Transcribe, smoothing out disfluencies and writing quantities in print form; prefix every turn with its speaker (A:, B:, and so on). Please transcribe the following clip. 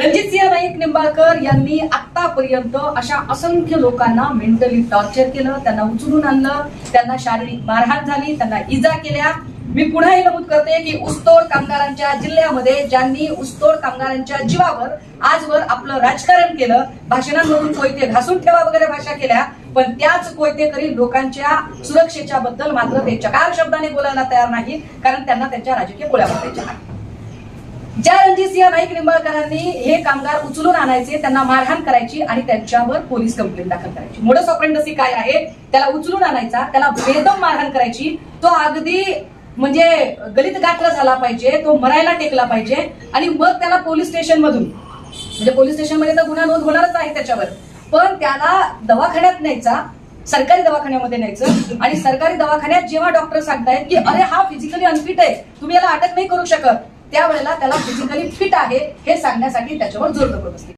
A: रणजितसिंह नाईक निंबाळकर यांनी आतापर्यंत अशा असंख्य लोकांना मेंटली टॉर्चर केलं, त्यांना उचलून आणलं, त्यांना शारीरिक मारहाण झाली, त्यांना इजा केल्या। मी पुन्हा हे नमूद करते की ऊसतोड कामगारांच्या जिल्ह्यामध्ये ज्यांनी ऊसतोड कामगारांच्या जीवावर आजवर आपलं राजकारण केलं, भाषणांमधून कोयते घासून ठेवा वगैरे भाषा केल्या, पण त्याच कोयतेकरी लोकांच्या सुरक्षेच्या बद्दल मात्र ते चकार शब्दाने बोलायला तयार नाही, कारण त्यांना त्यांच्या राजकीय पोळ्या वाटायच्या नाही। ज्या रणजितसिंह नाईक निंबाळकरांनी हे कामगार उचलून आणायचे, त्यांना मारहाण करायची आणि त्यांच्यावर पोलीस कंप्लेंट दाखल करायची। मोडस ऑपरेंडसी काय आहे? त्याला उचलून आणायचा, त्याला बेदम मारहाण करायची, तो अगदी म्हणजे गलित गाठला झाला पाहिजे, तो मरायला टेकला पाहिजे आणि मग त्याला पोलीस स्टेशन मधून, म्हणजे पोलीस स्टेशन मध्ये तर गुन्हा नोंद होणारच आहे त्याच्यावर, पण त्याला दवाखान्यात न्यायचा, सरकारी दवाखान्यामध्ये न्यायचं आणि सरकारी दवाखान्यात जेव्हा डॉक्टर सांगतायत की अरे हा फिजिकली अनफिट आहे, तुम्ही याला अटक नाही करू शकत, त्यावेळेला त्याला फिजिकली फिट आहे हे सांगण्यासाठी त्याच्यावर जोर जबरदस्ती